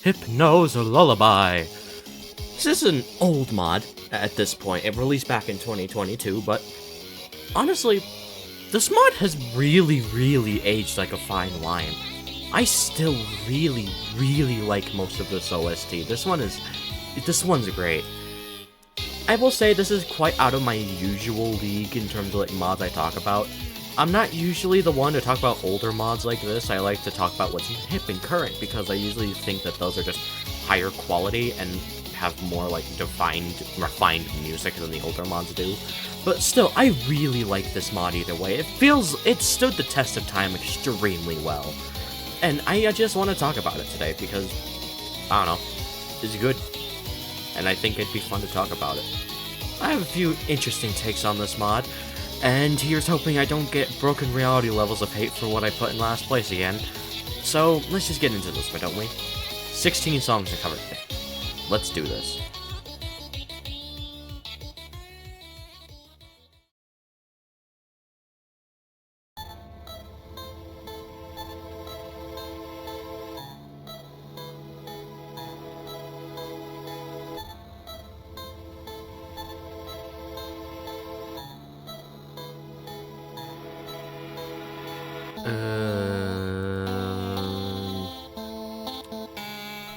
Hypno's Lullaby. This is an old mod at this point. It released back in 2022, but honestly, this mod has really aged like a fine wine. I still really like most of this OST. This one's great. I will say this is quite out of my usual league in terms of like mods I talk about. I'm not usually the one to talk about older mods like this. I like to talk about what's hip and current because I usually think that those are just higher quality and have more like refined music than the older mods do. But still, I really like this mod either way. It stood the test of time extremely well. And I just want to talk about it today because, I don't know, it's good. And I think it'd be fun to talk about it. I have a few interesting takes on this mod. And here's hoping I don't get broken reality levels of hate for what I put in last place again. So, let's just get into this, why don't we? 16 songs to cover today. Let's do this.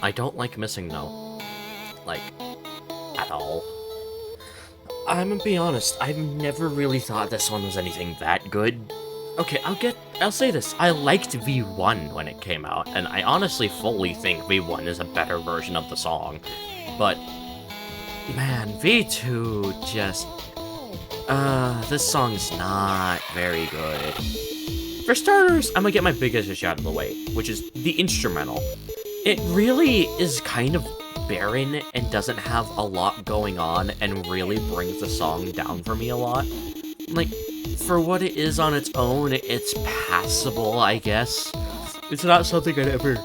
I don't like MissingNo. Like, at all. I'm gonna be honest, I've never really thought this one was anything that good. Okay, I'll say this, I liked V1 when it came out, and I honestly fully think V1 is a better version of the song. But, man, V2 just... this song's not very good. For starters, I'm gonna get my biggest issue out of the way, which is the instrumental. It really is kind of barren and doesn't have a lot going on and really brings the song down for me a lot. Like, for what it is on its own, it's passable, I guess. It's not something I'd ever...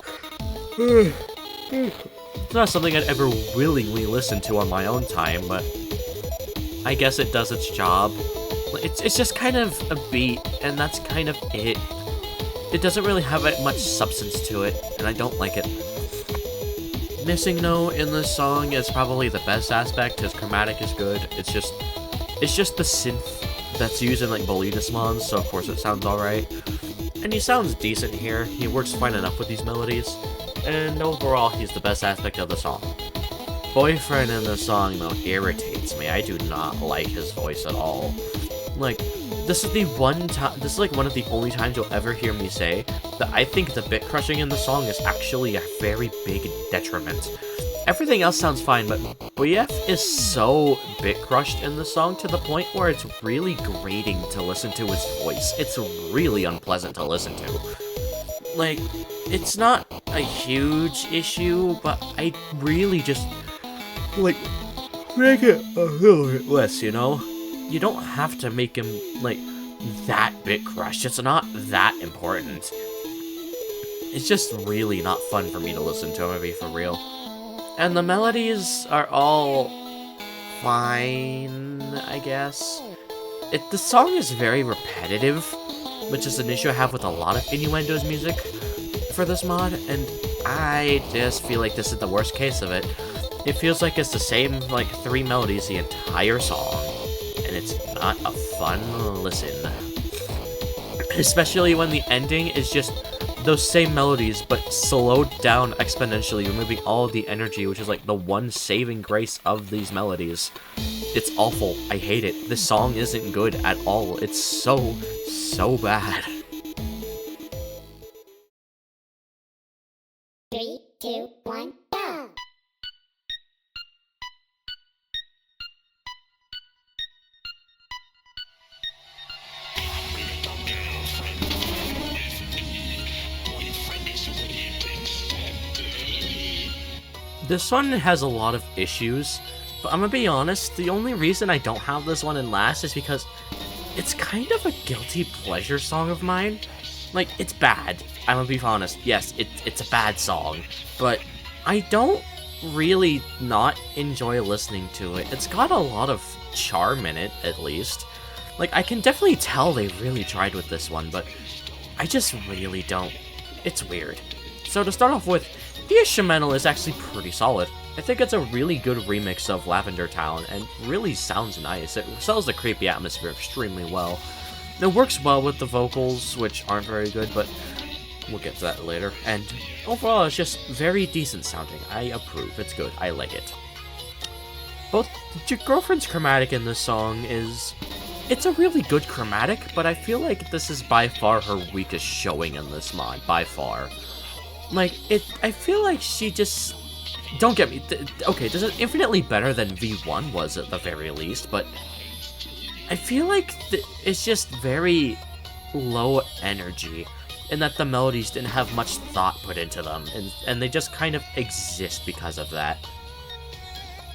It's not something I'd ever willingly listen to on my own time, but I guess it does its job. It's just kind of a beat, and that's kind of it. It doesn't really have much substance to it, and I don't like it. MissingNo in this song is probably the best aspect. His chromatic is good. It's just the synth that's used in like Bolitas mods, so of course it sounds alright. And he sounds decent here. He works fine enough with these melodies. And overall, he's the best aspect of the song. Boyfriend in the song, though, irritates me. I do not like his voice at all. Like, this is like one of the only times you'll ever hear me say that I think the bit crushing in the song is actually a very big detriment. Everything else sounds fine, but BF is so bit crushed in the song to the point where it's really grating to listen to his voice. It's really unpleasant to listen to. Like, it's not a huge issue, but I really just, like, make it a little bit less, you know? You don't have to make him, like, that bit crushed. It's not that important. It's just really not fun for me to listen to, I'm gonna be for real. And the melodies are all fine, I guess. The song is very repetitive, which is an issue I have with a lot of Innuendo's music for this mod, and I just feel like this is the worst case of it. It feels like it's the same, like, 3 melodies the entire song. And it's not a fun listen. Especially when the ending is just those same melodies, but slowed down exponentially, removing all of the energy, which is like the one saving grace of these melodies. It's awful. I hate it. This song isn't good at all. It's so bad. 3, 2, 1, go! This one has a lot of issues, but I'm gonna be honest, the only reason I don't have this one in last is because it's kind of a guilty pleasure song of mine. Like, it's bad. I'm gonna be honest. Yes, it's a bad song, but I don't really not enjoy listening to it. It's got a lot of charm in it, at least. Like, I can definitely tell they really tried with this one, but I just really don't. It's weird. So to start off with, the instrumental is actually pretty solid. I think it's a really good remix of Lavender Town, and really sounds nice. It sells the creepy atmosphere extremely well. It works well with the vocals, which aren't very good, but we'll get to that later. And overall, it's just very decent sounding. I approve. It's good. I like it. Both your girlfriend's chromatic in this song it's a really good chromatic, but I feel like this is by far her weakest showing in this mod, by far. Like, I feel like she just... Don't get me... Okay, this is infinitely better than V1 was at the very least, but... I feel like it's just very low energy, in that the melodies didn't have much thought put into them, and they just kind of exist because of that.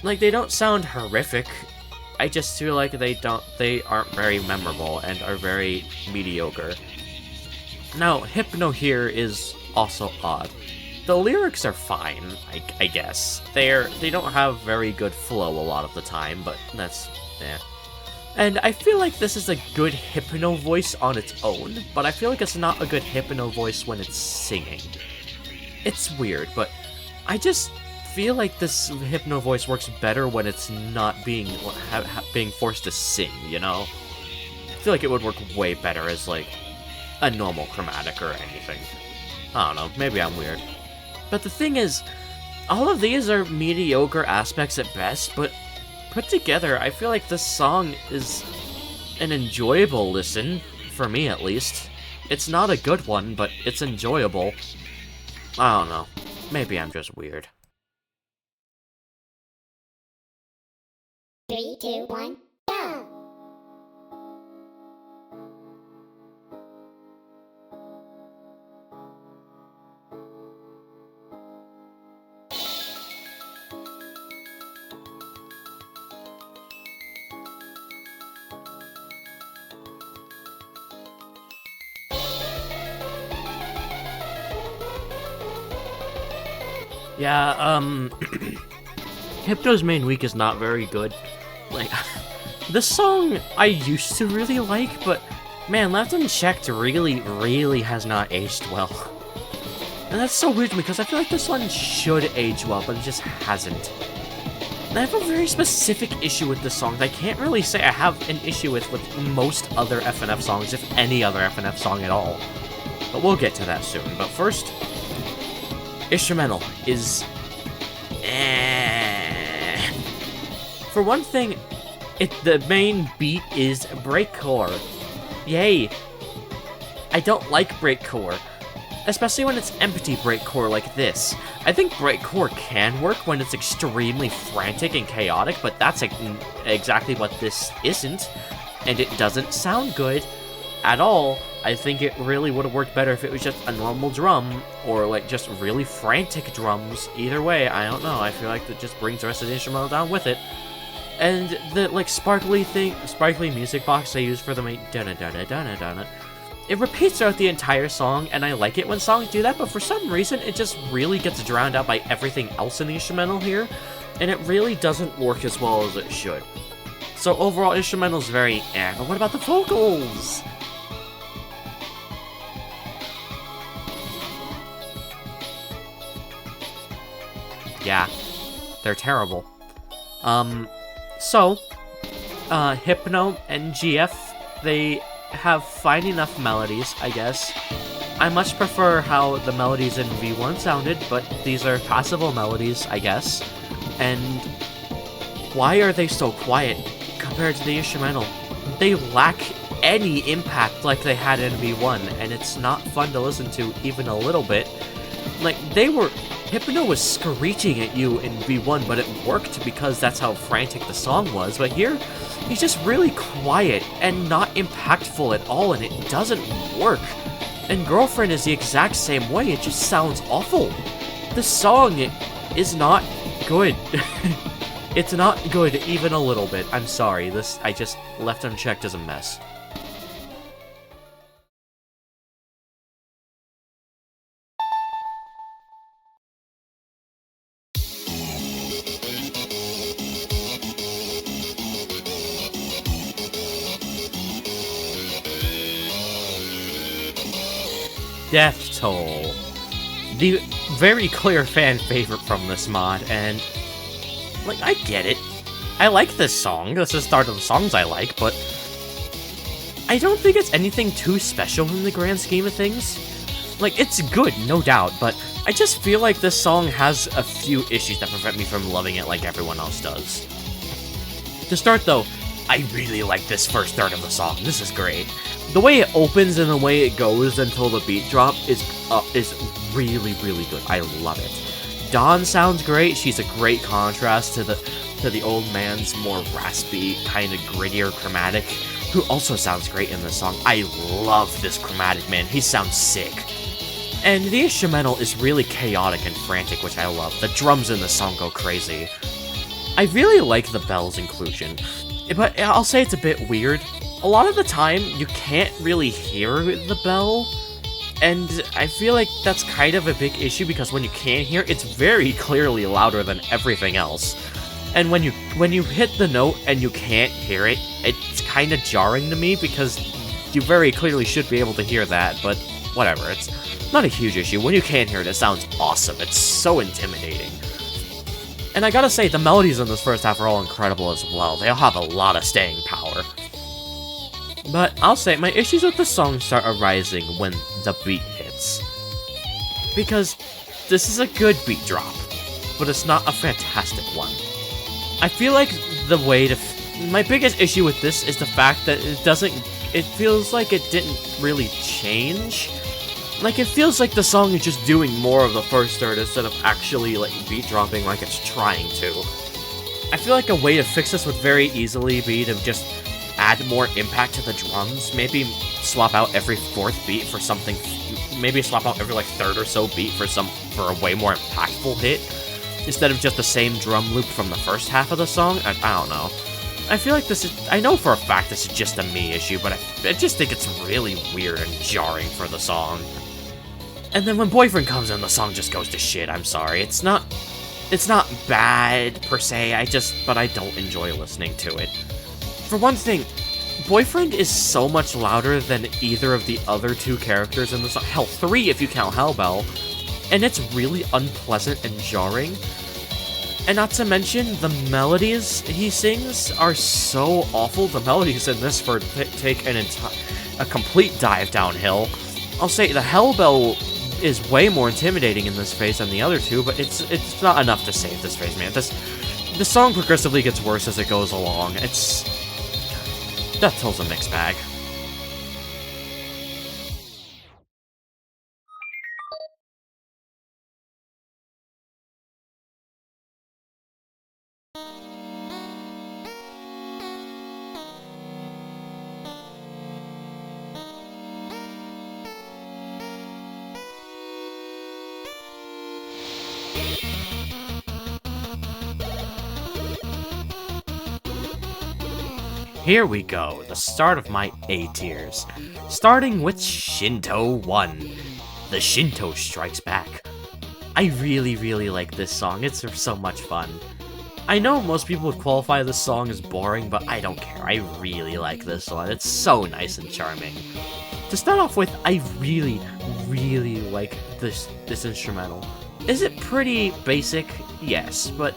Like, they don't sound horrific, I just feel like they aren't very memorable and are very mediocre. Now, Hypno here is also odd. The lyrics are fine, I guess. They don't have very good flow a lot of the time, but that's, eh. And I feel like this is a good Hypno voice on its own, but I feel like it's not a good Hypno voice when it's singing. It's weird, but I just feel like this Hypno voice works better when it's not being forced to sing, you know? I feel like it would work way better as, like, a normal chromatic or anything. I don't know, maybe I'm weird. But the thing is, all of these are mediocre aspects at best, but put together, I feel like this song is an enjoyable listen, for me at least. It's not a good one, but it's enjoyable. I don't know, maybe I'm just weird. 3, 2, 1, go! Yeah, Hypno's main week is not very good. Like, this song I used to really like, but man, Left Unchecked really has not aged well. And that's so weird to me, because I feel like this one should age well, but it just hasn't. And I have a very specific issue with this song that I can't really say I have an issue with most other FNF songs, if any other FNF song at all. But we'll get to that soon. But first, instrumental is... For one thing, the main beat is breakcore. Yay! I don't like breakcore, especially when it's empty breakcore like this. I think breakcore can work when it's extremely frantic and chaotic, but that's exactly what this isn't, and it doesn't sound good at all. I think it really would have worked better if it was just a normal drum, or like just really frantic drums. Either way, I don't know, I feel like that just brings the rest of the instrumental down with it. And the like sparkly music box they use for the main dun-dun-dun-dun-dun-dun, it repeats throughout the entire song, and I like it when songs do that, but for some reason it just really gets drowned out by everything else in the instrumental here, and it really doesn't work as well as it should. So overall, instrumental is very but what about the vocals? Yeah, they're terrible. Hypno and GF, they have fine enough melodies, I guess. I much prefer how the melodies in V1 sounded, but these are passable melodies, I guess. And why are they so quiet compared to the instrumental? They lack any impact like they had in V1, and it's not fun to listen to even a little bit. Like, Hypno was screeching at you in V1, but it worked because that's how frantic the song was. But here, he's just really quiet and not impactful at all, and it doesn't work. And Girlfriend is the exact same way, it just sounds awful. The song is not good. It's not good even a little bit. I'm sorry, I just left unchecked as a mess. Death Toll. very clear fan favorite from this mod, and, like, I get it. I like this song. This is the start of the songs I like, but I don't think it's anything too special in the grand scheme of things. Like, it's good, no doubt, but I just feel like this song has a few issues that prevent me from loving it like everyone else does. To start, though, I really like this first third of the song. This is great. The way it opens and the way it goes until the beat drop is really, really good. I love it. Dawn sounds great. She's a great contrast to the old man's more raspy, kind of grittier chromatic, who also sounds great in this song. I love this chromatic, man. He sounds sick. And the instrumental is really chaotic and frantic, which I love. The drums in the song go crazy. I really like the bells inclusion, but I'll say it's a bit weird. A lot of the time, you can't really hear the bell, and I feel like that's kind of a big issue because when you can hear, it's very clearly louder than everything else. And when you hit the note and you can't hear it, it's kind of jarring to me because you very clearly should be able to hear that, but whatever, it's not a huge issue. When you can hear it, it sounds awesome. It's so intimidating. And I gotta say, the melodies in this first half are all incredible as well. They all have a lot of staying power. But I'll say, my issues with the song start arising when the beat hits. Because this is a good beat drop, but it's not a fantastic one. I feel like the way to... my biggest issue with this is the fact that it feels like it didn't really change. Like, it feels like the song is just doing more of the first third instead of actually, like, beat dropping like it's trying to. I feel like a way to fix this would very easily be to just add more impact to the drums. Maybe swap out every fourth beat for something... maybe swap out every, like, third or so beat for a way more impactful hit, instead of just the same drum loop from the first half of the song. I don't know. I feel like this is... I know for a fact this is just a me issue, but I just think it's really weird and jarring for the song. And then when Boyfriend comes in, the song just goes to shit. I'm sorry. It's not bad, per se, but I don't enjoy listening to it. For one thing, Boyfriend is so much louder than either of the other two characters in the song. Hell, 3 if you count Hellbell. And it's really unpleasant and jarring. And not to mention, the melodies he sings are so awful. The melodies in this take a complete dive downhill. I'll say the Hellbell is way more intimidating in this phase than the other two, but it's not enough to save this phase, man. The song progressively gets worse as it goes along. Death Toll's a mixed bag. Here we go, the start of my A tiers. Starting with Shinto 1. The Shinto Strikes Back. I really, really like this song. It's so much fun. I know most people would qualify this song as boring, but I don't care. I really like this one. It's so nice and charming. To start off with, I really, really like this instrumental. Is it pretty basic? Yes, but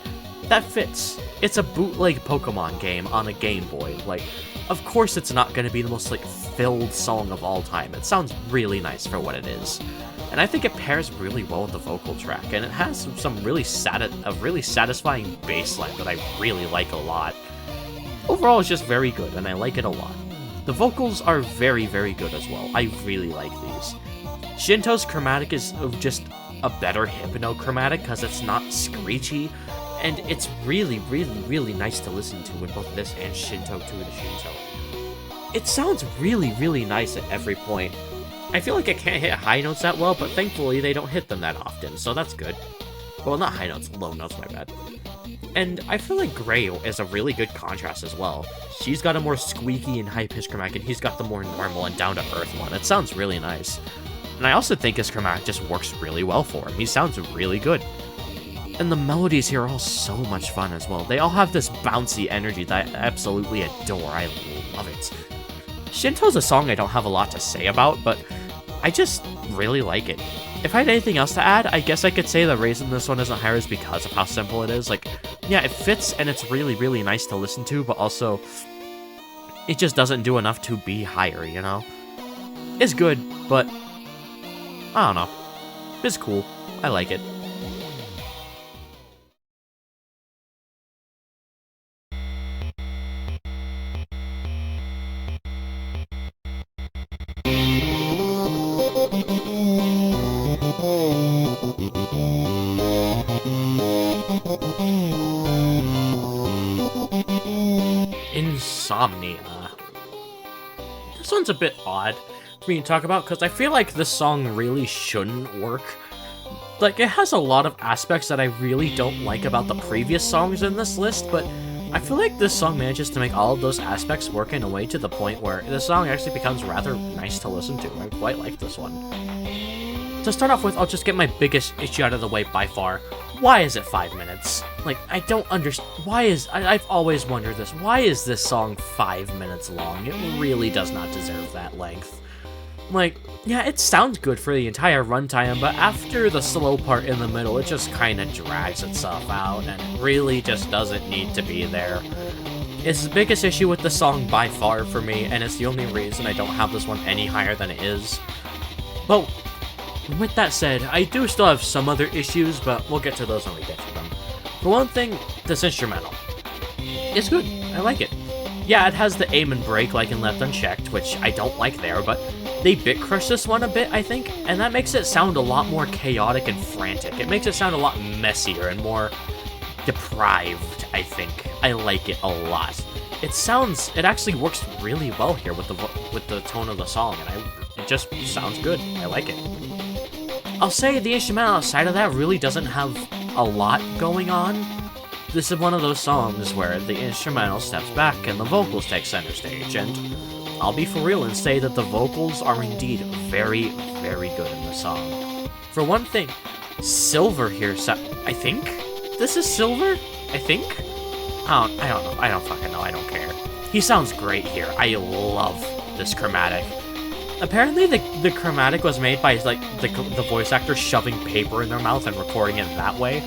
that fits. It's a bootleg Pokemon game on a Game Boy. Like, of course it's not going to be the most, like, filled song of all time. It sounds really nice for what it is. And I think it pairs really well with the vocal track, and it has some really satisfying bass line that I really like a lot. Overall, it's just very good, and I like it a lot. The vocals are very, very good as well. I really like these. Shinto's chromatic is just a better Hypno chromatic because it's not screechy, and it's really, really, really nice to listen to in both this and Shinto 2 to Shinto. It sounds really, really nice at every point. I feel like it can't hit high notes that well, but thankfully they don't hit them that often, so that's good. Well, not high notes, low notes, my bad. And I feel like Gray is a really good contrast as well. She's got a more squeaky and high-pitched chromatic, and he's got the more normal and down-to-earth one. It sounds really nice. And I also think his chromatic just works really well for him. He sounds really good. And the melodies here are all so much fun as well. They all have this bouncy energy that I absolutely adore. I love it. Shinto's a song I don't have a lot to say about, but I just really like it. if I had anything else to add, I guess I could say the reason this one isn't higher is because of how simple it is. Like, yeah, it fits and it's really, really nice to listen to, but also it just doesn't do enough to be higher, you know? It's good, but I don't know. It's cool. I like it. Insomnia. This one's a bit odd for me to talk about because I feel like this song really shouldn't work. Like, it has a lot of aspects that I really don't like about the previous songs in this list, but I feel like this song manages to make all of those aspects work in a way to the point where the song actually becomes rather nice to listen to. I quite like this one. To start off with, I'll just get my biggest issue out of the way by far. Why is it 5 minutes? Like, I don't understand. I've always wondered this. Why is this song 5 minutes long? It really does not deserve that length. Like, yeah, it sounds good for the entire runtime, but after the slow part in the middle, it just kind of drags itself out, and it really just doesn't need to be there. It's the biggest issue with the song by far for me, and it's the only reason I don't have this one any higher than it is. But with that said, I do still have some other issues, but we'll get to those when we get to them. For one thing, this instrumental. It's good. I like it. Yeah, it has the aim and break like in Left Unchecked, which I don't like there, but they bit crush this one a bit, I think, and that makes it sound a lot more chaotic and frantic. It makes it sound a lot messier and more deprived, I think. I like it a lot. It actually works really well here with the tone of the song, and it just sounds good. I like it. I'll say the instrumental outside of that really doesn't have a lot going on. This is one of those songs where the instrumental steps back and the vocals take center stage, and I'll be for real and say that the vocals are indeed very, very good in the song. For one thing, Silver here, I think? This is Silver? I think? I don't know. I don't fucking know. I don't care. He sounds great here. I love this chromatic. Apparently the chromatic was made by like the voice actor shoving paper in their mouth and recording it that way.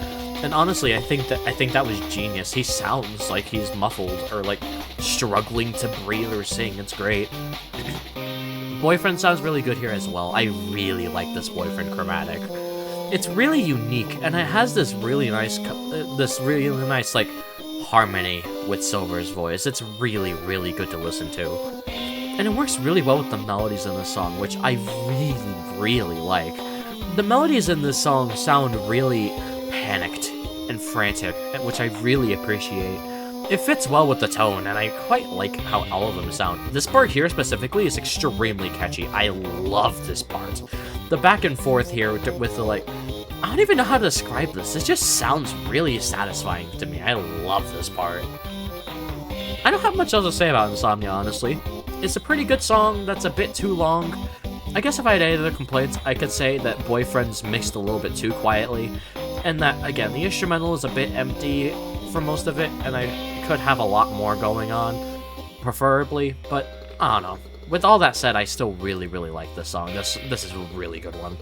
And honestly, I think that was genius. He sounds like he's muffled or like struggling to breathe or sing. It's great. Boyfriend sounds really good here as well. I really like this Boyfriend chromatic. It's really unique, and it has this really nice like harmony with Silver's voice. It's really, really good to listen to. And it works really well with the melodies in the song, which I really, really like. The melodies in this song sound really panicked and frantic, which I really appreciate. It fits well with the tone, and I quite like how all of them sound. This part here specifically is extremely catchy. I love this part. The back and forth here with the like, I don't even know how to describe this. It just sounds really satisfying to me. I love this part. I don't have much else to say about Insomnia, honestly. It's a pretty good song that's a bit too long. I guess if I had any other complaints, I could say that Boyfriend's mixed a little bit too quietly, and that, again, the instrumental is a bit empty for most of it, and I could have a lot more going on, preferably, but I don't know. With all that said, I still really, really like this song. This is a really good one.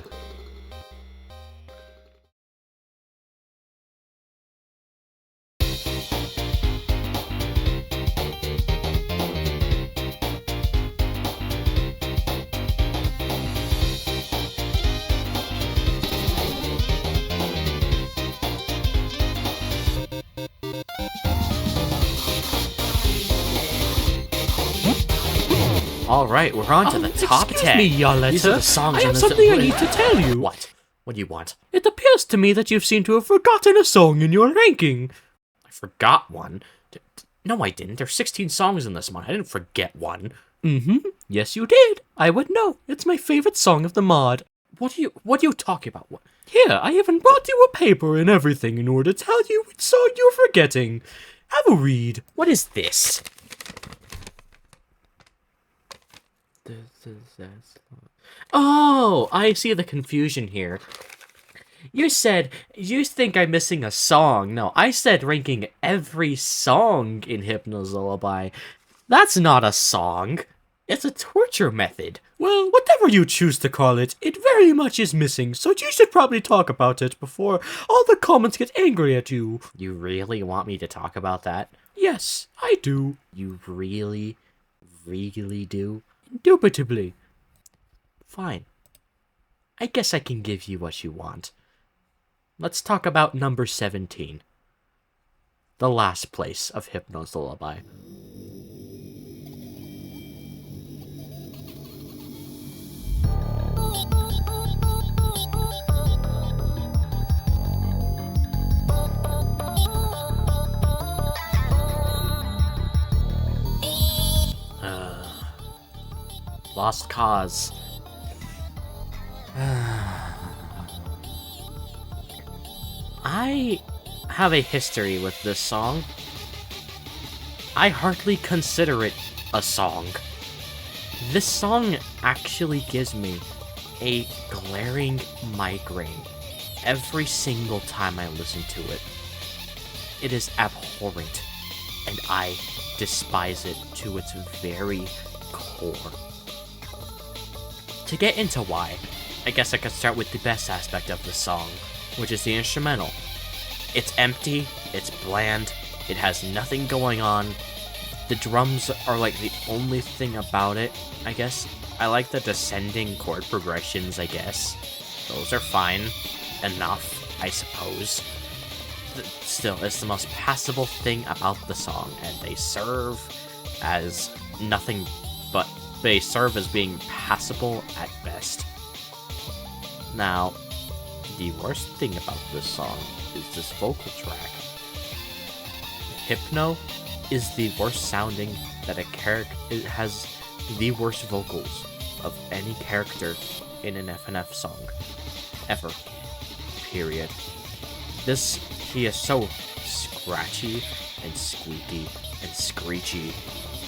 Alright, we're on to the top 10. Excuse me, Yoletta. These are the songs I in have this- something I need to tell you. What? What do you want? It appears to me that you seem to have forgotten a song in your ranking. I forgot one. No, I didn't. There's 16 songs in this one. I didn't forget one. Mm-hmm. Yes, you did. I would know. It's my favorite song of the mod. What are you talking about? What? Here, I even brought you a paper and everything in order to tell you which song you're forgetting. Have a read. What is this? Oh, I see the confusion here. You said you think I'm missing a song. No, I said ranking every song in Hypno's Lullaby. That's not a song. It's a torture method. Well, whatever you choose to call it, it very much is missing, so you should probably talk about it before all the comments get angry at you. You really want me to talk about that? Yes, I do. You really, really do? Indubitably. Fine. I guess I can give you what you want. Let's talk about number 17. The last place of Hypno's Lullaby. Lost Cause. I have a history with this song. I hardly consider it a song. This song actually gives me a glaring migraine every single time I listen to it. It is abhorrent, and I despise it to its very core. To get into why, I guess I could start with the best aspect of the song, which is the instrumental. It's empty, it's bland, it has nothing going on. The drums are like the only thing about it, I guess. I like the descending chord progressions, I guess. Those are fine enough, I suppose. Still, it's the most passable thing about the song, and they serve as nothing but they serve as being passable at best. Now, the worst thing about this song is this vocal track. Hypno is the worst sounding that a character. It has the worst vocals of any character in an FNF song ever. Period. He is so scratchy and squeaky and screechy.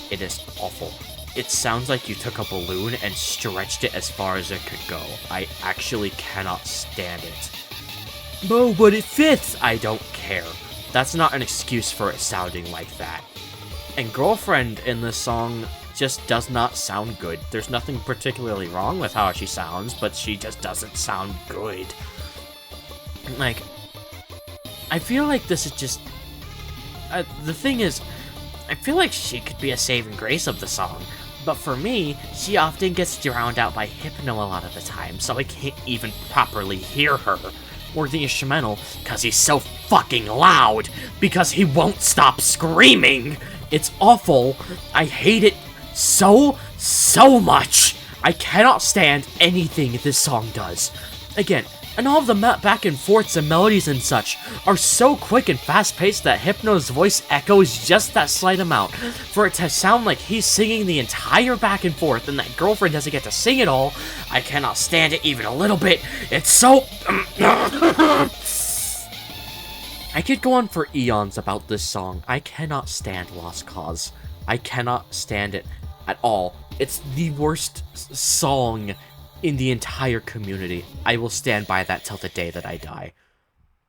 It is awful. It sounds like you took a balloon and stretched it as far as it could go. I actually cannot stand it. No, but it fits! I don't care. That's not an excuse for it sounding like that. And Girlfriend in this song just does not sound good. There's nothing particularly wrong with how she sounds, but she just doesn't sound good. Like, I feel like this is just... the thing is, I feel like she could be a saving grace of the song. But for me, she often gets drowned out by Hypno a lot of the time, so I can't even properly hear her. Or the instrumental, because he's so fucking loud, because he won't stop screaming! It's awful. I hate it so much! I cannot stand anything this song does. Again, and all of the back and forths and melodies and such are so quick and fast-paced that Hypno's voice echoes just that slight amount for it to sound like he's singing the entire back and forth, and that Girlfriend doesn't get to sing it all. I cannot stand it even a little bit. It's so... I could go on for eons about this song. I cannot stand Lost Cause. I cannot stand it at all. It's the worst song in the entire community. I will stand by that till the day that I die.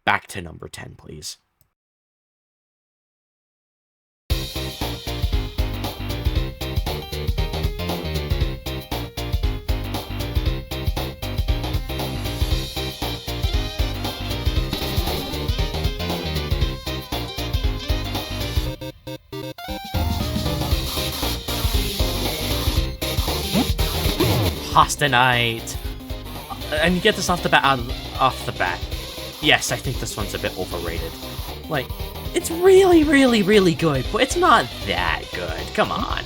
Back to number 10, please. Pasta Night. And you get this off the bat. Yes, I think this one's a bit overrated. Like, it's really, really, really good, but it's not that good. Come on.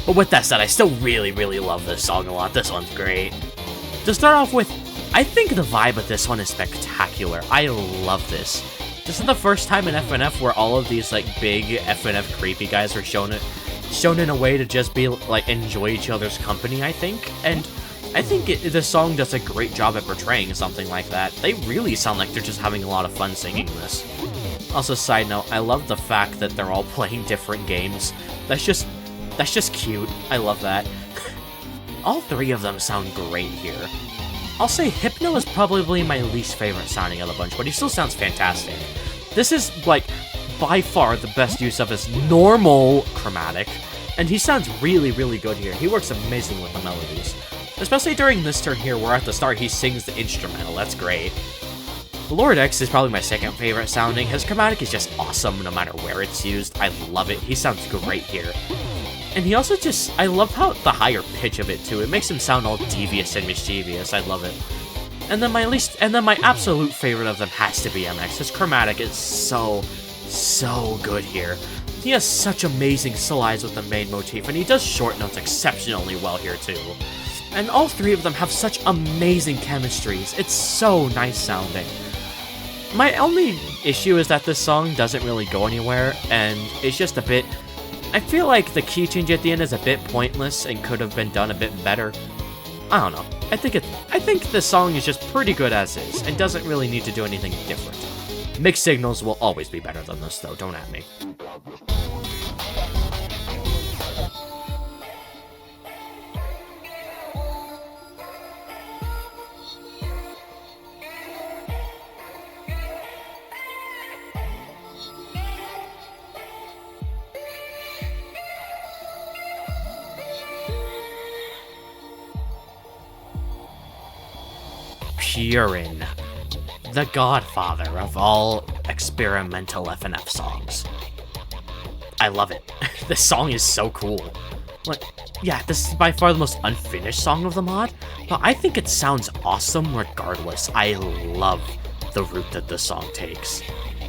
But with that said, I still really, really love this song a lot. This one's great. To start off with, I think the vibe of this one is spectacular. I love this. This is the first time in FNF where all of these, like, big FNF creepy guys are shown in a way to just be, like, enjoy each other's company, I think. And I think this song does a great job at portraying something like that. They really sound like they're just having a lot of fun singing this. Also, side note, I love the fact that they're all playing different games. That's just cute. I love that. All three of them sound great here. I'll say Hypno is probably my least favorite sounding of the bunch, but he still sounds fantastic. This is, like, by far the best use of his normal chromatic, and he sounds really, really good here. He works amazing with the melodies. Especially during this turn here, where at the start he sings the instrumental, that's great. Lord X is probably my second favorite sounding. His chromatic is just awesome no matter where it's used. I love it. He sounds great here. And he also just, I love how the higher pitch of it too. It makes him sound all devious and mischievous. I love it. And then my absolute favorite of them has to be MX. His chromatic is so good here. He has such amazing slides with the main motif, and he does short notes exceptionally well here too. And all three of them have such amazing chemistries. It's so nice sounding. My only issue is that this song doesn't really go anywhere, and it's just a bit... I feel like the key change at the end is a bit pointless and could have been done a bit better. I don't know. I think the song is just pretty good as is, and doesn't really need to do anything different. Mixed signals will always be better than this, though, don't at me. Purin, the godfather of all experimental FNF songs. I love it. This song is so cool. Like, yeah, this is by far the most unfinished song of the mod, but I think it sounds awesome regardless. I love the route that this song takes.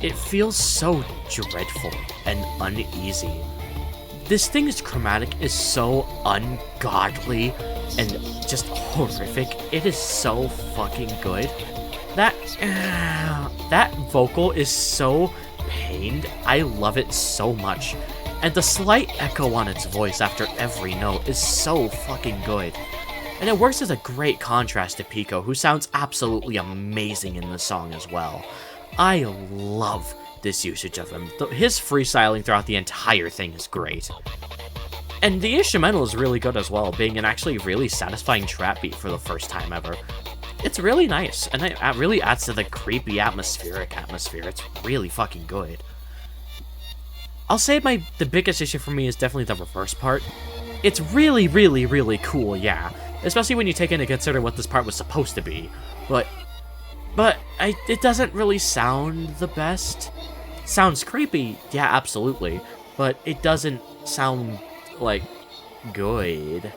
It feels so dreadful and uneasy. This thing's chromatic is so ungodly and just horrific. It is so fucking good. That vocal is so pained. I love it so much. And the slight echo on its voice after every note is so fucking good. And it works as a great contrast to Pico, who sounds absolutely amazing in this song as well. I love this usage of him. His freestyling throughout the entire thing is great. And the instrumental is really good as well, being an actually really satisfying trap beat for the first time ever. It's really nice, and it really adds to the creepy atmosphere. It's really fucking good. I'll say the biggest issue for me is definitely the reverse part. It's really, really, really cool, yeah. Especially when you take into consider what this part was supposed to be. But it doesn't really sound the best. Sounds creepy, yeah, absolutely. But it doesn't sound, like, good.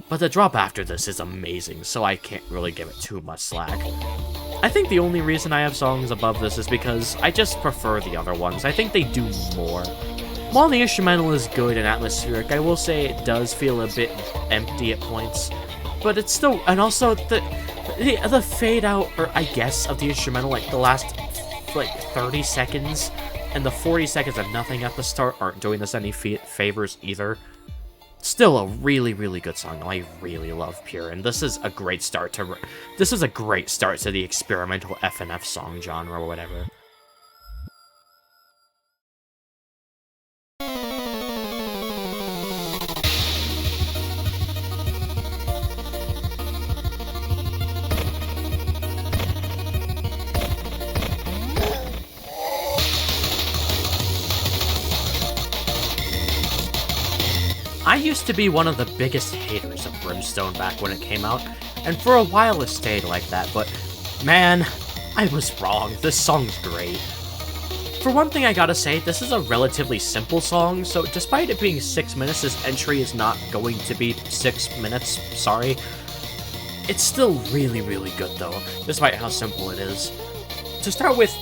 But the drop after this is amazing, so I can't really give it too much slack. I think the only reason I have songs above this is because I just prefer the other ones. I think they do more. While the instrumental is good and atmospheric, I will say it does feel a bit empty at points. But it's still, and also the fade out, or I guess, of the instrumental, like the last, like 30 seconds, and the 40 seconds of nothing at the start aren't doing this any favors either. Still a really, really good song. I really love Purin. This is a great start to the experimental FNF song genre or whatever. I used to be one of the biggest haters of Brimstone back when it came out, and for a while it stayed like that, but man, I was wrong. This song's great. For one thing, I gotta say, this is a relatively simple song, so despite it being 6 minutes, this entry is not going to be 6 minutes, sorry. It's still really, really good though, despite how simple it is. To start with,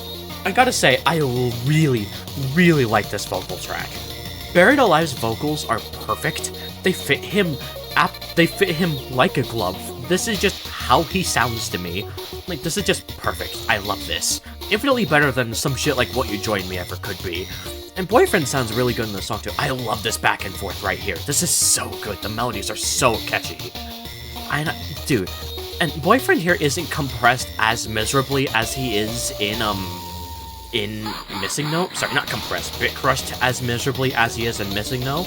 I gotta say, I really, really like this vocal track. Buried Alive's vocals are perfect. They fit him like a glove. This is just how he sounds to me. Like, this is just perfect. I love this. Infinitely better than some shit like What You Joined Me ever could be. And Boyfriend sounds really good in the song too. I love this back and forth right here. This is so good. The melodies are so catchy. Dude, and Boyfriend here isn't compressed as miserably as he is in MissingNo. Sorry, not compressed, bit crushed as miserably as he is in MissingNo.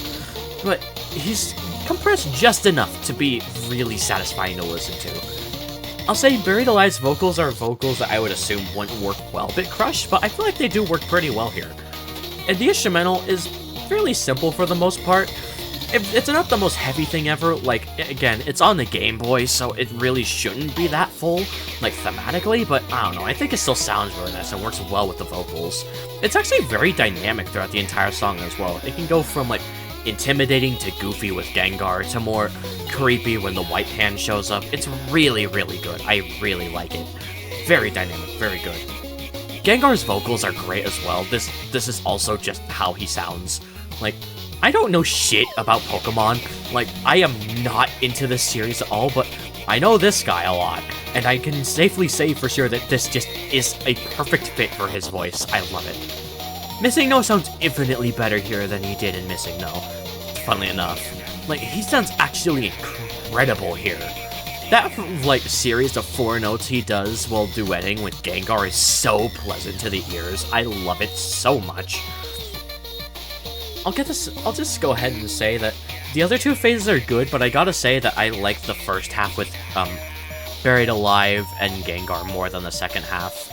But he's compressed just enough to be really satisfying to listen to. I'll say Buried Alive's vocals are vocals that I would assume wouldn't work well bit crushed, but I feel like they do work pretty well here. And the instrumental is fairly simple for the most part. It's not the most heavy thing ever. Like, again, it's on the Game Boy, so it really shouldn't be that full, like, thematically, but I don't know, I think it still sounds really nice and works well with the vocals. It's actually very dynamic throughout the entire song as well. It can go from, like, intimidating to goofy with Gengar to more creepy when the white hand shows up. It's really, really good. I really like it. Very dynamic, very good. Gengar's vocals are great as well. This is also just how he sounds. Like, I don't know shit about Pokemon. Like, I am not into this series at all, but I know this guy a lot, and I can safely say for sure that this just is a perfect fit for his voice. I love it. MissingNo sounds infinitely better here than he did in MissingNo, funnily enough. Like, he sounds actually incredible here. That, like, series of 4 notes he does while duetting with Gengar is so pleasant to the ears. I love it so much. I'll just go ahead and say that the other 2 phases are good, but I gotta say that I like the first half with, Buried Alive and Gengar more than the second half.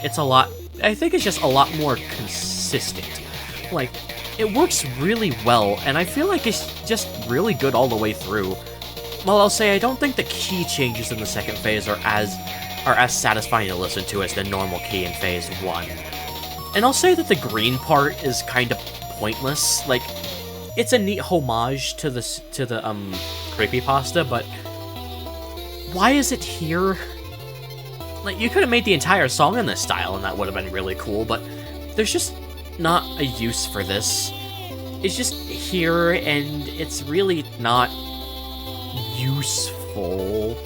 I think it's just a lot more consistent. Like, it works really well, and I feel like it's just really good all the way through. Well, I'll say I don't think the key changes in the second phase are as satisfying to listen to as the normal key in phase 1. And I'll say that the green part is kind of pointless. Like, it's a neat homage to the creepypasta, but why is it here? Like, you could have made the entire song in this style and that would have been really cool, but there's just not a use for this. It's just here, and it's really not useful,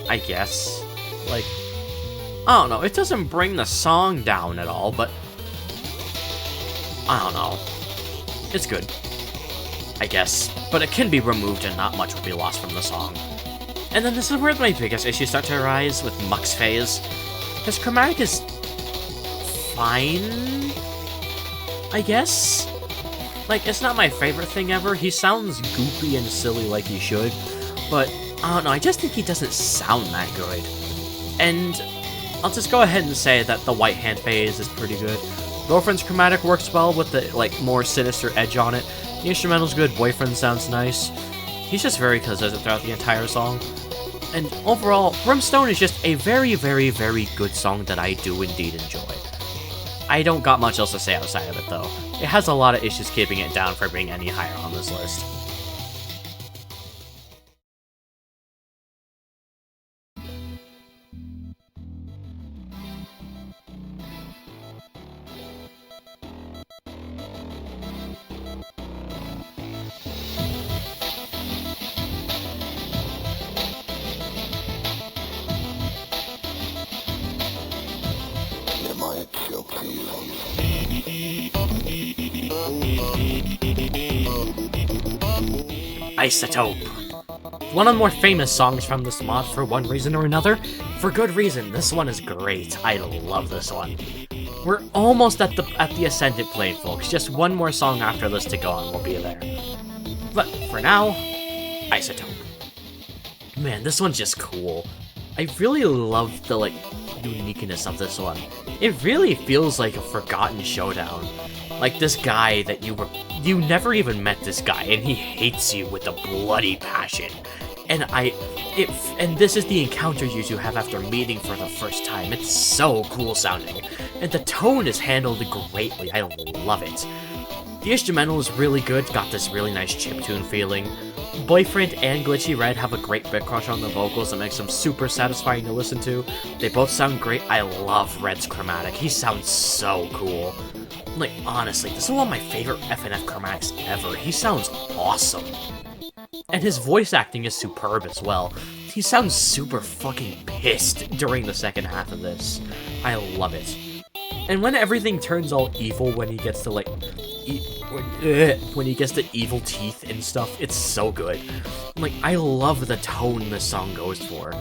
I guess. Like, I don't know, it doesn't bring the song down at all, but I don't know. It's good, I guess, but it can be removed and not much will be lost from the song. And then this is where my biggest issues start to arise with Muck's phase. His chromatic is fine, I guess? Like, it's not my favorite thing ever. He sounds goofy and silly like he should, but I don't know, I just think he doesn't sound that good. And I'll just go ahead and say that the White Hand phase is pretty good. Girlfriend's chromatic works well with the, like, more sinister edge on it. The instrumental's good, Boyfriend sounds nice. He's just very consistent throughout the entire song. And overall, Brimstone is just a very, very, very good song that I do indeed enjoy. I don't got much else to say outside of it, though. It has a lot of issues keeping it down from being any higher on this list. Isotope. One of the more famous songs from this mod for one reason or another. For good reason, this one is great. I love this one. We're almost at the Ascendant plane, folks. Just one more song after this to go and we'll be there. But for now, Isotope. Man, this one's just cool. I really love the, like, uniqueness of this one. It really feels like a forgotten showdown. Like, this guy that you never even met this guy, and he hates you with a bloody passion. And this is the encounter you two have after meeting for the first time. It's so cool sounding. And the tone is handled greatly. I love it. The instrumental is really good, got this really nice chiptune feeling. Boyfriend and Glitchy Red have a great bit crush on the vocals that makes them super satisfying to listen to. They both sound great. I love Red's chromatic. He sounds so cool. Like, honestly, this is one of my favorite FNF chromatics ever. He sounds awesome. And his voice acting is superb as well. He sounds super fucking pissed during the second half of this. I love it. And when everything turns all evil when he gets to, like, when he gets the evil teeth and stuff, it's so good. Like, I love the tone this song goes for.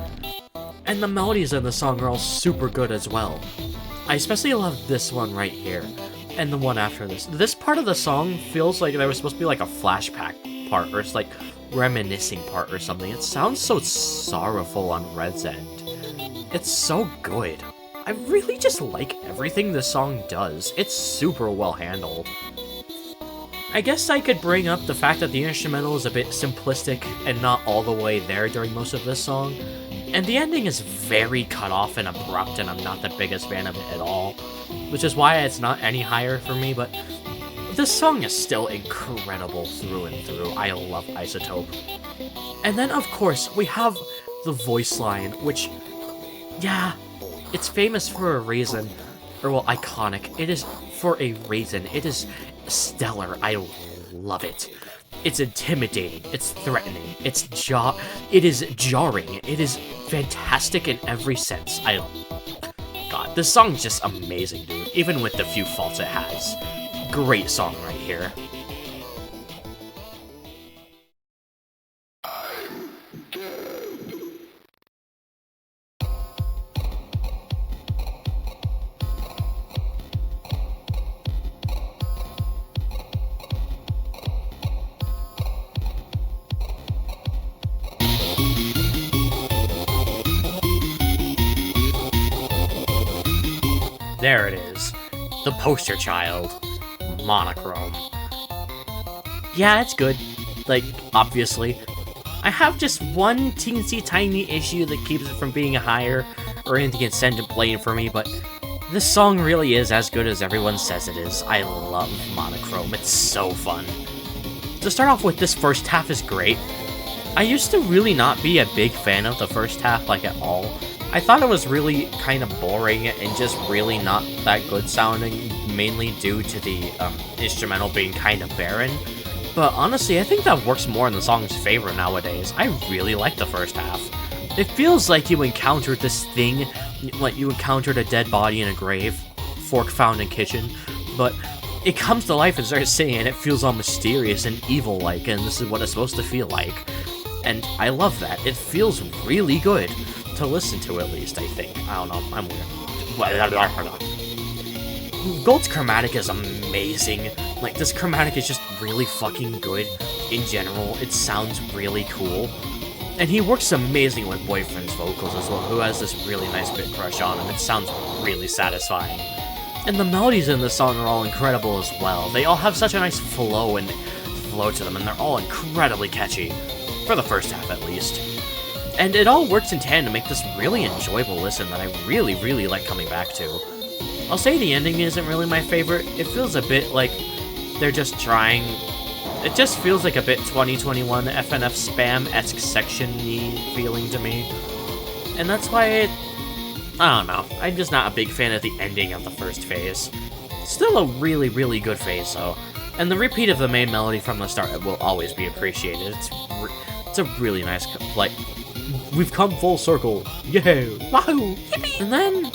And the melodies in the song are all super good as well. I especially love this one right here, and the one after this. This part of the song feels like there was supposed to be like a flashback part, or it's like reminiscing part or something. It sounds so sorrowful on Red's end. It's so good. I really just like everything this song does. It's super well handled. I guess I could bring up the fact that the instrumental is a bit simplistic and not all the way there during most of this song. And the ending is very cut off and abrupt, and I'm not the biggest fan of it at all. Which is why it's not any higher for me, but this song is still incredible through and through. I love Isotope. And then, of course, we have the voice line, which, yeah, it's famous for a reason. Or, well, iconic. It is for a reason. It is stellar. I love it. It's intimidating. It's threatening. It is jarring. It is fantastic in every sense. God, this song's just amazing, dude. Even with the few faults it has. Great song right here. There it is. The poster child. Monochrome. Yeah, it's good. Like, obviously. I have just one teensy tiny issue that keeps it from being higher or anything instant blame for me, but this song really is as good as everyone says it is. I love Monochrome. It's so fun. To start off with, this first half is great. I used to really not be a big fan of the first half, like, at all. I thought it was really kind of boring and just really not that good sounding, mainly due to the instrumental being kind of barren. But honestly, I think that works more in the song's favor nowadays. I really like the first half. It feels like you encountered this thing, like you encountered a dead body in a grave, fork found in kitchen, but it comes to life and starts singing, and it feels all mysterious and evil-like, and this is what it's supposed to feel like. And I love that. It feels really good. To listen to, at least, I think. I don't know, I'm weird. Gold's chromatic is amazing. Like, this chromatic is just really fucking good in general. It sounds really cool. And he works amazing with Boyfriend's vocals as well, who has this really nice bit crush on him. It sounds really satisfying. And the melodies in this song are all incredible as well. They all have such a nice flow to them, and they're all incredibly catchy. For the first half, at least. And it all works in tandem to make this really enjoyable listen that I really, really like coming back to. I'll say the ending isn't really my favorite. It feels a bit like they're just trying... It just feels like a bit 2021 FNF spam-esque section-y feeling to me. And that's why I don't know. I'm just not a big fan of the ending of the first phase. Still a really, really good phase, though. And the repeat of the main melody from the start will always be appreciated. It's a really nice... like... We've come full circle. Yay! Wahoo! Yippee! And then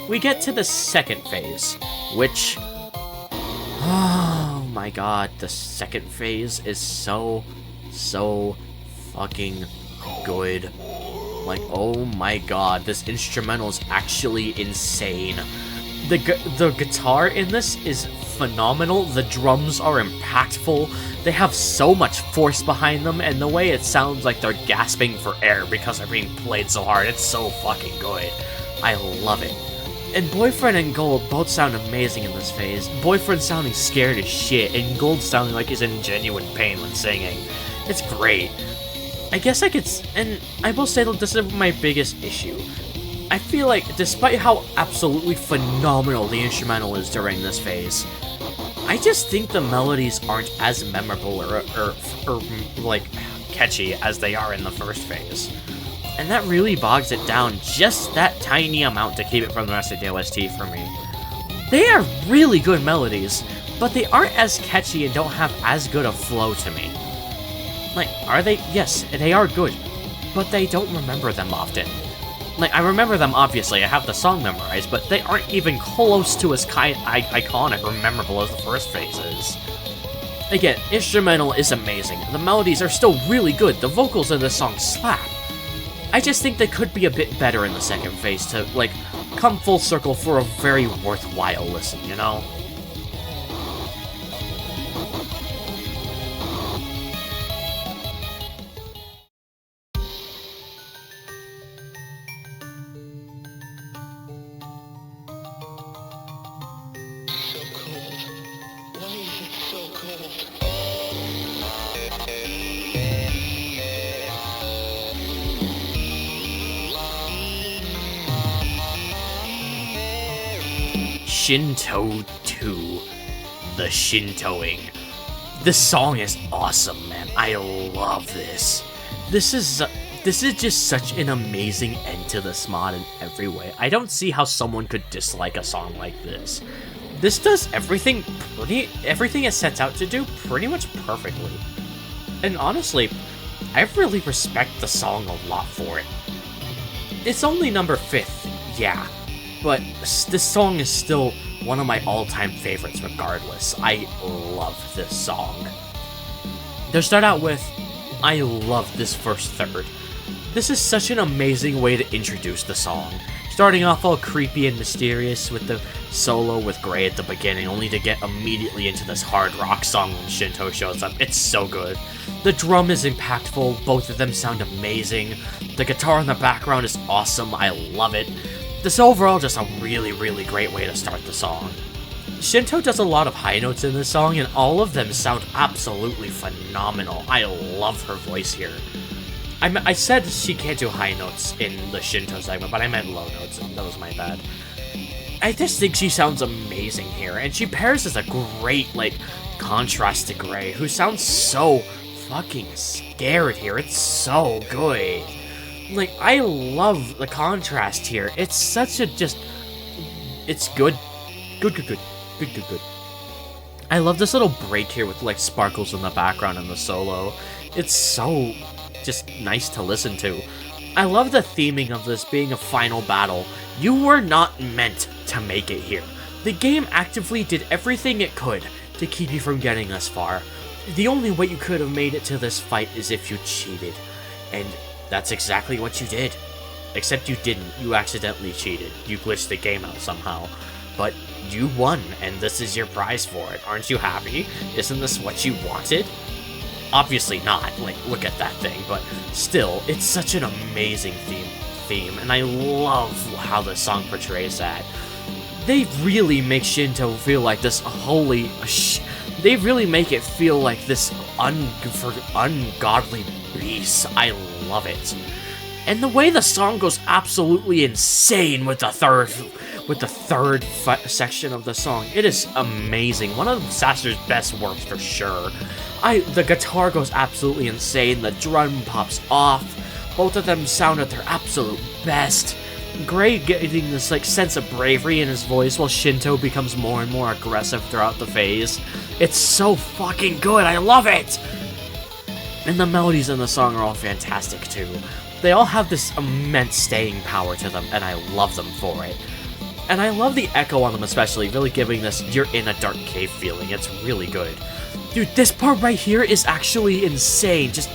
we get to the second phase, which... Oh my god, the second phase is so fucking good. Like, oh my god, this instrumental is actually insane. The guitar in this is phenomenal, the drums are impactful, they have so much force behind them, and the way it sounds like they're gasping for air because they're being played so hard, it's so fucking good. I love it. And Boyfriend and Gold both sound amazing in this phase. Boyfriend sounding scared as shit, and Gold sounding like he's in genuine pain when singing. It's great. I guess I could, and I will say that this is my biggest issue. I feel like, despite how absolutely phenomenal the instrumental is during this phase, I just think the melodies aren't as memorable or like, catchy as they are in the first phase. And that really bogs it down just that tiny amount to keep it from the rest of the OST for me. They are really good melodies, but they aren't as catchy and don't have as good a flow to me. Like, are they? Yes, they are good, but they don't remember them often. Like, I remember them, obviously, I have the song memorized, but they aren't even close to as iconic or memorable as the first phase is. Again, instrumental is amazing, the melodies are still really good, the vocals in this song slap. I just think they could be a bit better in the second phase to, like, come full circle for a very worthwhile listen, you know? So cold. Why is it so cold? Shinto 2, The Shintoing. This song is awesome, man. I love this. This is just such an amazing end to this mod in every way. I don't see how someone could dislike a song like this. This does everything it sets out to do pretty much perfectly. And honestly, I really respect the song a lot for it. It's only number 5th, yeah, but this song is still one of my all-time favorites regardless. I love this song. To start out with, I love this first third. This is such an amazing way to introduce the song. Starting off all creepy and mysterious with the solo with Gray at the beginning, only to get immediately into this hard rock song when Shinto shows up. It's so good. The drum is impactful, both of them sound amazing. The guitar in the background is awesome, I love it. This overall just a really, really great way to start the song. Shinto does a lot of high notes in this song, and all of them sound absolutely phenomenal. I love her voice here. I said she can't do high notes in the Shinto segment, but I meant low notes, and that was my bad. I just think she sounds amazing here, and she pairs as a great, contrast to Gray, who sounds so fucking scared here. It's so good. I love the contrast here. It's such a it's good. Good. I love this little break here with, sparkles in the background and the solo. It's so just nice to listen to. I love the theming of this being a final battle. You were not meant to make it here. The game actively did everything it could to keep you from getting this far. The only way you could have made it to this fight is if you cheated. And that's exactly what you did. Except you didn't. You accidentally cheated. You glitched the game out somehow. But you won, and this is your prize for it. Aren't you happy? Isn't this what you wanted? Obviously not, look at that thing, but still, it's such an amazing theme, and I love how the song portrays that. They really make Shinto feel like this they really make it feel like this ungodly beast. I love it. And the way the song goes absolutely insane with the third section of the song, it is amazing. One of Saster's best works for sure. The guitar goes absolutely insane, the drum pops off, both of them sound at their absolute best. Gray getting this sense of bravery in his voice while Shinto becomes more and more aggressive throughout the phase. It's so fucking good, I love it! And the melodies in the song are all fantastic too. They all have this immense staying power to them, and I love them for it. And I love the echo on them especially, really giving this you're in a dark cave feeling. It's really good. Dude, this part right here is actually insane. Just...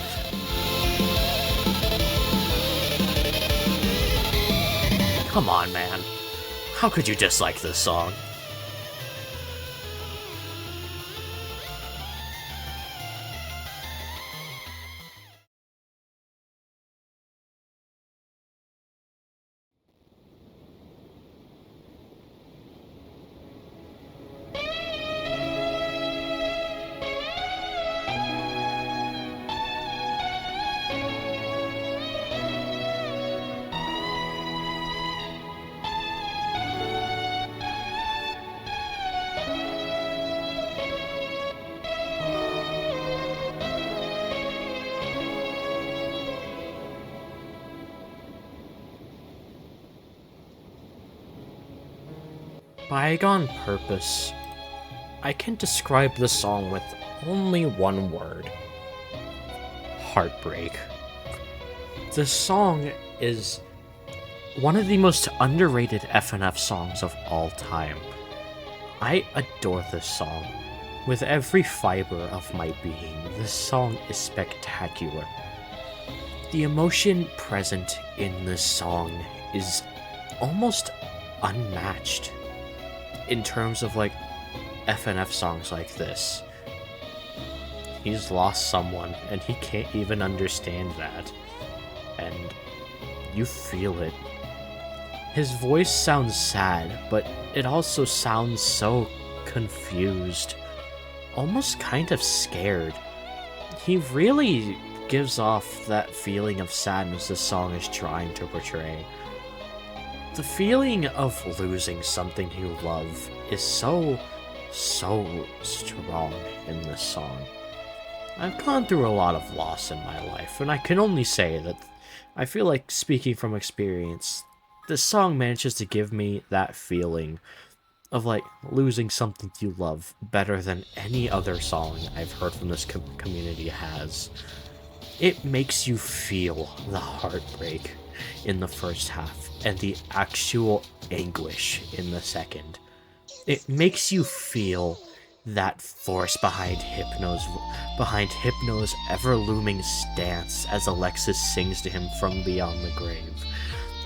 come on, man. How could you dislike this song? Bygone Purpose. I can describe the song with only one word. Heartbreak. This song is one of the most underrated FNF songs of all time. I adore this song. With every fiber of my being, this song is spectacular. The emotion present in this song is almost unmatched in terms of FNF songs like this. He's lost someone and he can't even understand that, and you feel it. His voice sounds sad, but it also sounds so confused, almost kind of scared. He really gives off that feeling of sadness this song is trying to portray. The feeling of losing something you love is so strong in this song. I've gone through a lot of loss in my life, and I can only say that I feel like, speaking from experience, this song manages to give me that feeling of, like, losing something you love better than any other song I've heard from this community has. It makes you feel the heartbreak in the first half and the actual anguish in the second. It makes you feel that force behind Hypno's ever-looming stance as Alexis sings to him from beyond the grave.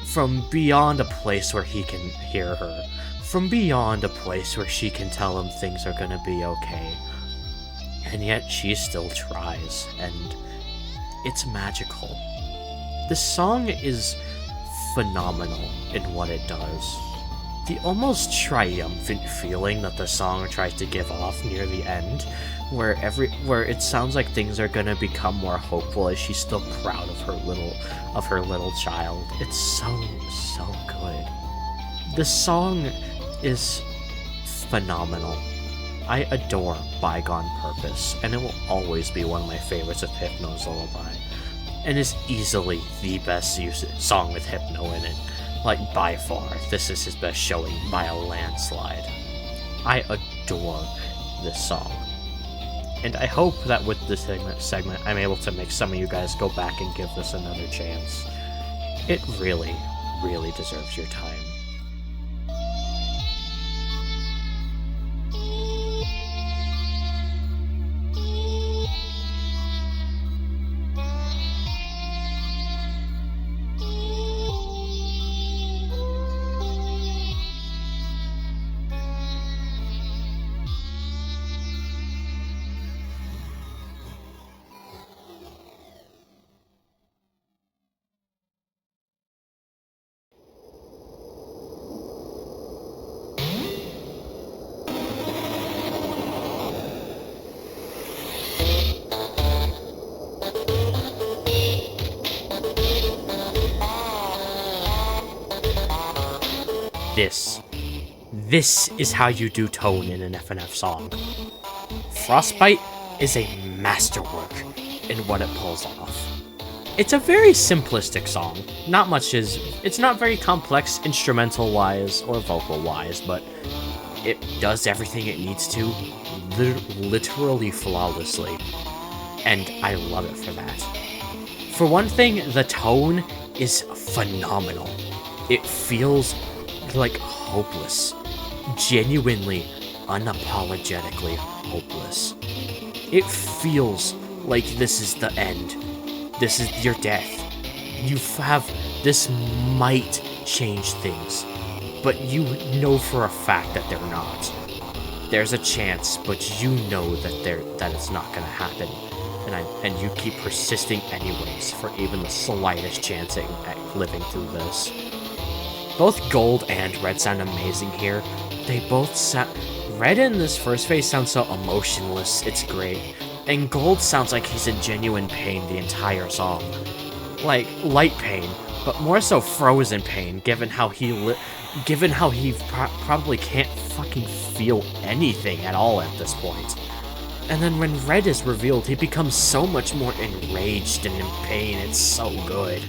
From beyond a place where he can hear her. From beyond a place where she can tell him things are gonna be okay. And yet she still tries, and it's magical. This song is phenomenal in what it does. The almost triumphant feeling that the song tries to give off near the end, where it sounds like things are gonna become more hopeful as she's still proud of her little child. It's so good. The song is phenomenal. I adore Bygone Purpose, and it will always be one of my favorites of Hypno's Lullaby, and is easily the best song with Hypno in it. Like, by far, this is his best showing by a landslide. I adore this song. And I hope that with this segment, I'm able to make some of you guys go back and give this another chance. It really, really deserves your time. This is how you do tone in an FNF song. Frostbite is a masterwork in what it pulls off. It's a very simplistic song. It's not very complex instrumental-wise or vocal-wise, but it does everything it needs to, literally flawlessly. And I love it for that. For one thing, the tone is phenomenal. It feels like hopeless. Genuinely, unapologetically hopeless. It feels like this is the end. This is your death. This might change things, but you know for a fact that they're not. There's a chance, but you know that it's not gonna happen. And you keep persisting anyways for even the slightest chance at living through this. Both Gold and Red sound amazing here. They both sound... Red in this first phase sounds so emotionless, it's great. And Gold sounds like he's in genuine pain the entire song. Like, light pain, but more so frozen pain, given how he probably can't fucking feel anything at all at this point. And then when Red is revealed, he becomes so much more enraged and in pain. It's so good.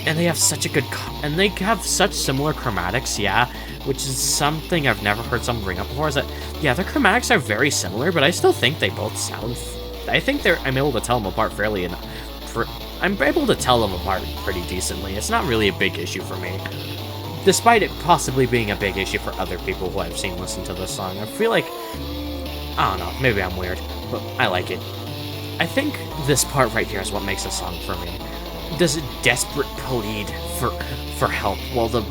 And they have such such similar chromatics, yeah, which is something I've never heard someone bring up before, is that, yeah, their chromatics are very similar, but I still think they both sound, I'm able to tell them apart I'm able to tell them apart pretty decently. It's not really a big issue for me, despite it possibly being a big issue for other people who I've seen listen to this song. I feel like, I don't know, maybe I'm weird, but I like it. I think this part right here is what makes a song for me. This desperate plead for help while the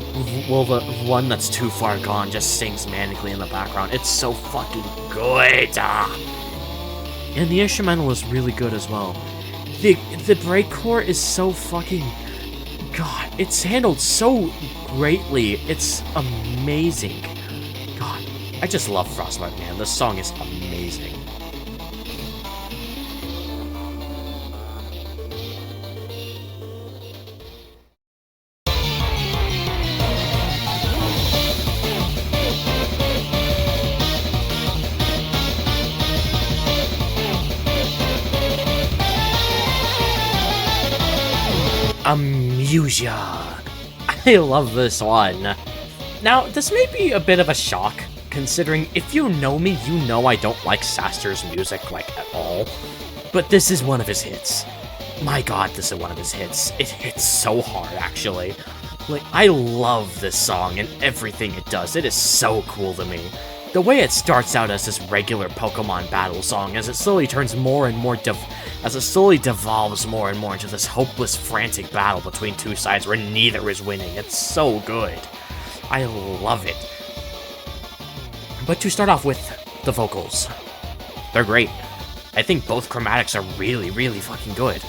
one that's too far gone just sings manically in the background. It's so fucking good. And the instrumental is really good as well. The breakcore is so fucking... God, it's handled so greatly. It's amazing. God, I just love Frostbite, man. This song is amazing. Amusia. I love this one. Now, this may be a bit of a shock, considering if you know me, you know I don't like Saster's music, like, at all. But this is one of his hits. My god, this is one of his hits. It hits so hard, actually. Like, I love this song and everything it does. It is so cool to me. The way it starts out as this regular Pokemon battle song, as it slowly turns more and more as it slowly devolves more and more into this hopeless, frantic battle between two sides where neither is winning. It's so good. I love it. But to start off with, the vocals. They're great. I think both chromatics are really, really fucking good.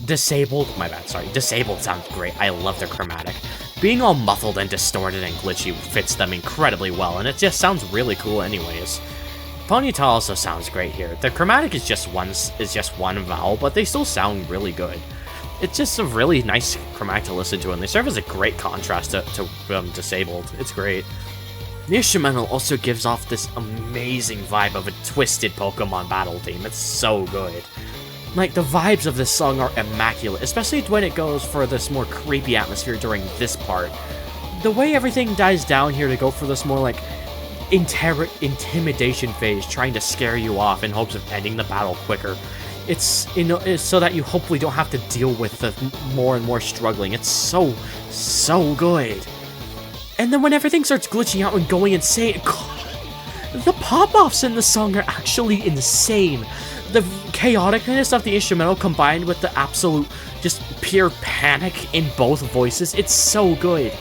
Disabled sounds great. I love their chromatic. Being all muffled and distorted and glitchy fits them incredibly well, and it just sounds really cool anyways. Ponyta also sounds great here. The chromatic is just one vowel, but they still sound really good. It's just a really nice chromatic to listen to, and they serve as a great contrast to Disabled. It's great. The instrumental also gives off this amazing vibe of a twisted Pokemon battle theme. It's so good. Like, the vibes of this song are immaculate, especially when it goes for this more creepy atmosphere during this part. The way everything dies down here to go for this more, like, intimidation phase, trying to scare you off in hopes of ending the battle quicker. It's so that you hopefully don't have to deal with the more and more struggling. It's so good. And then when everything starts glitching out and going insane, God, the pop-offs in the song are actually insane. The chaoticness of the instrumental combined with the absolute, just pure panic in both voices, it's so good.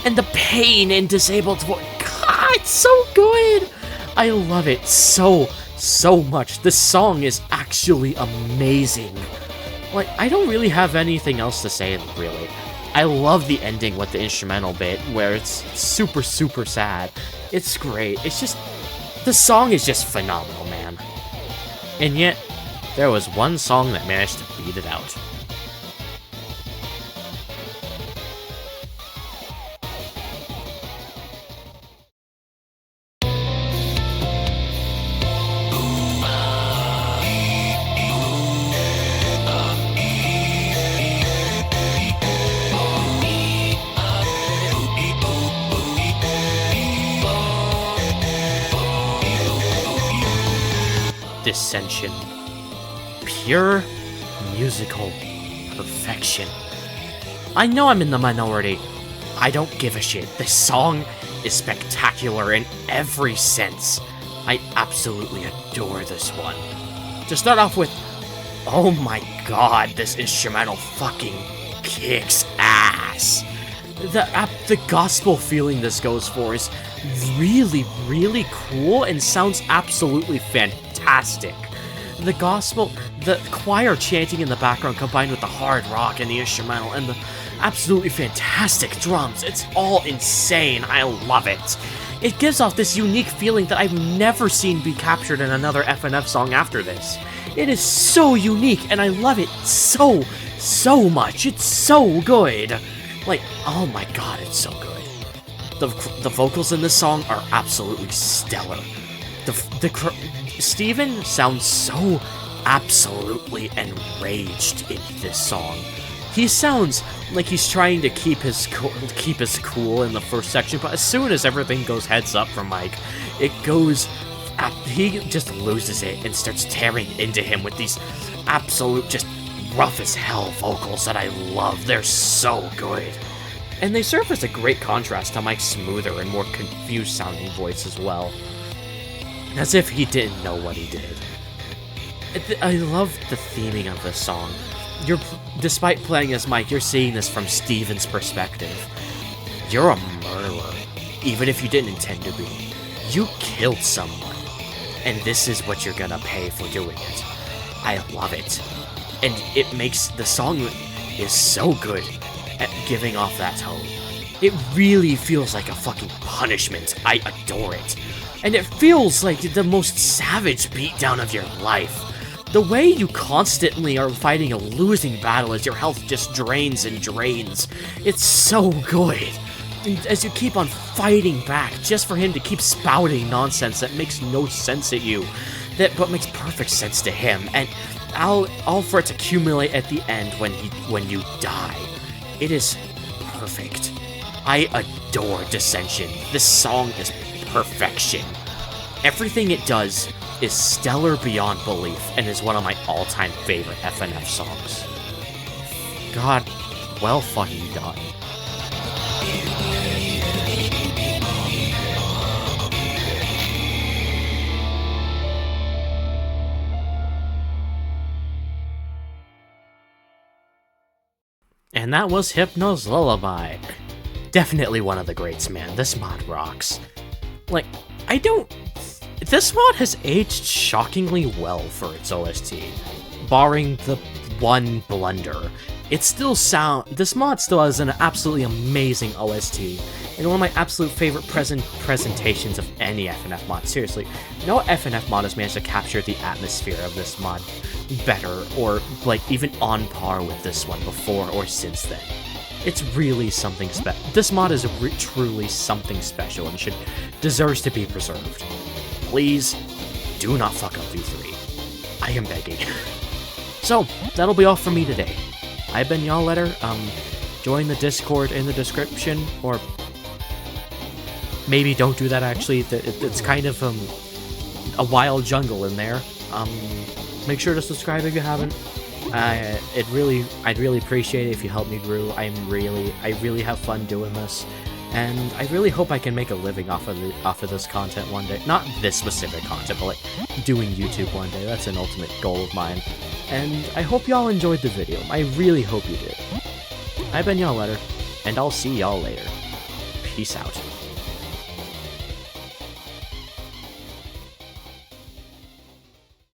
And the pain in Disabled's voice, God, it's so good! I love it so much. This song is actually amazing. Like, I don't really have anything else to say, really. I love the ending with the instrumental bit, where it's super sad. It's great. It's just, the song is just phenomenal, man. And yet, there was one song that managed to beat it out. Dissension. Pure musical perfection. I know I'm in the minority. I don't give a shit. This song is spectacular in every sense. I absolutely adore this one. To start off with, oh my god, this instrumental fucking kicks ass. The gospel feeling this goes for is really cool and sounds absolutely fantastic. The gospel, the choir chanting in the background combined with the hard rock and the instrumental and the absolutely fantastic drums, it's all insane. I love it. It gives off this unique feeling that I've never seen be captured in another FNF song after this. It is so unique and I love it so much. It's so good. Like, oh my god, it's so good. The vocals in this song are absolutely stellar. Steven sounds so absolutely enraged in this song. He sounds like he's trying to keep his cool in the first section, but as soon as everything goes heads up from Mike, he just loses it and starts tearing into him with these absolute, just rough as hell vocals that I love. They're so good. And they serve as a great contrast to Mike's smoother and more confused sounding voice as well. As if he didn't know what he did. I love the theming of this song. Despite playing as Mike, you're seeing this from Steven's perspective. You're a murderer, even if you didn't intend to be. You killed someone, and this is what you're gonna pay for doing it. I love it. And it makes, the song is so good at giving off that tone. It really feels like a fucking punishment. I adore it. And it feels like the most savage beatdown of your life. The way you constantly are fighting a losing battle as your health just drains and drains. It's so good. And as you keep on fighting back just for him to keep spouting nonsense that makes no sense at you, but makes perfect sense to him. And all for it to accumulate at the end when you die. It is perfect. I adore Dissension. This song is perfection. Everything it does is stellar beyond belief and is one of my all-time favorite FNF songs. God, well fucking done. And that was Hypno's Lullaby. Definitely one of the greats, man. This mod rocks. Like, this mod has aged shockingly well for its OST. Barring the one blunder. This mod still has an absolutely amazing OST, and one of my absolute favorite presentations of any FNF mod. Seriously, no FNF mod has managed to capture the atmosphere of this mod better, or like even on par with this one before or since then. It's really something special. This mod is truly something special and deserves to be preserved. Please, do not fuck up V3. I am begging. So, that'll be all from me today. I've been Y'all Letter. Join the Discord in the description, or maybe don't do that actually. It's kind of a wild jungle in there. Make sure to subscribe if you haven't. I'd really appreciate it if you help me grow. I really have fun doing this, and I really hope I can make a living off of this content one day. Not this specific content, but like doing YouTube one day. That's an ultimate goal of mine. And I hope y'all enjoyed the video. I really hope you did. I've been Y'all Letter, and I'll see y'all later. Peace out.